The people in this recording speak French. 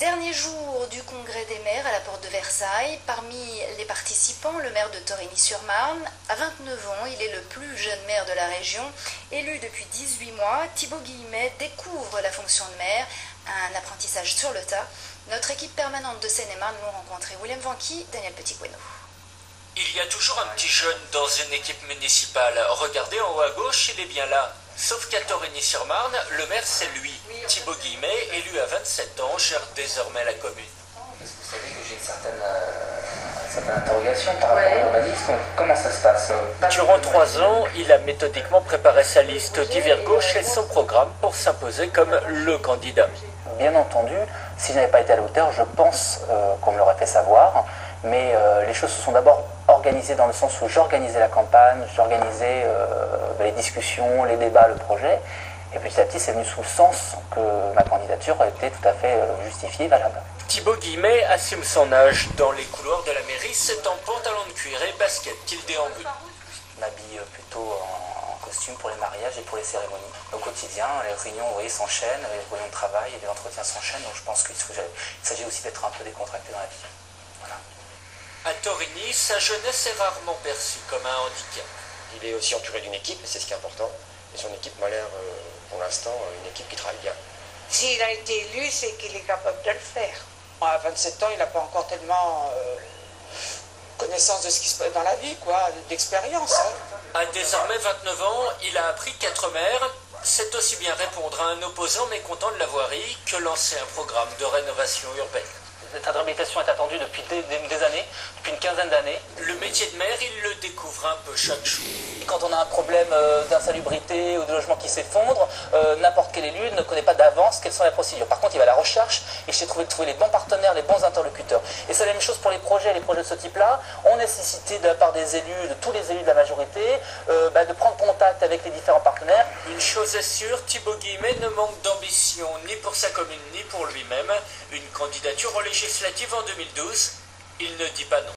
Dernier jour du congrès des maires à la porte de Versailles. Parmi les participants, le maire de Torigny-sur-Marne. À 29 ans, il est le plus jeune maire de la région. Élu depuis 18 mois, Thibaut Guillemet découvre la fonction de maire, un apprentissage sur le tas. Notre équipe permanente de Seine-et-Marne l'ont rencontré. William Vanqui, Daniel Petit-Guénaud. Il y a toujours un petit jeune dans une équipe municipale. Regardez en haut à gauche, il est bien là. Sauf qu'à Torigny-sur-Marne, le maire c'est lui. Thibaut Guillemet, élu à 27 ans, gère désormais la commune. Parce que vous savez que j'ai une certaine interrogation par rapport à l'urbanisme. Comment ça se passe? Durant 3 ans, il a méthodiquement préparé sa liste d'hiver gauche et son programme pour s'imposer comme le candidat. Bien entendu, si je n'avais pas été à la hauteur, je pense qu'on me l'aurait fait savoir. Mais les choses se sont d'abord organisées dans le sens où j'organisais la campagne, j'organisais les discussions, les débats, le projet. Et petit à petit, c'est venu sous le sens que ma candidature était tout à fait justifiée, valable. Thibaut Guillemet assume son âge. Dans les couloirs de la mairie, c'est en pantalon de cuir et basket qu'il déambule. Je m'habille plutôt en costume pour les mariages et pour les cérémonies. Au quotidien, les réunions, vous voyez, s'enchaînent, les réunions de travail et les entretiens s'enchaînent. Donc je pense qu'il s'agit aussi d'être un peu décontracté dans la vie. Voilà. À Torigny, sa jeunesse est rarement perçue comme un handicap. Il est aussi entouré d'une équipe, c'est ce qui est important. Et son équipe m'a l'air, pour l'instant, une équipe qui travaille bien. S'il a été élu, c'est qu'il est capable de le faire. À 27 ans, il n'a pas encore tellement connaissance de ce qui se passe dans la vie, quoi, d'expérience. À désormais 29 ans, il a appris 4 maires. C'est aussi bien répondre à un opposant mécontent de la voirie que lancer un programme de rénovation urbaine. Cette réhabilitation est attendue depuis des années, depuis une quinzaine d'années. Le métier de maire, il le découvre un peu chaque jour. Quand on a un problème d'insalubrité ou de logement qui s'effondre, n'importe quel élu ne connaît pas d'avance quelles sont les procédures. Par contre, il va à la recherche et essaie de trouver les bons partenaires, les bons interlocuteurs. Et c'est la même chose pour les projets de ce type-là. On est nécessité de la part des élus, de tous les élus de la majorité, de prendre contact avec les différents partenaires. Une chose est sûre, Thibaut Guillemet ne manque d'ambition ni pour sa commune ni pour lui-même. Une candidature aux législatives en 2012, il ne dit pas non.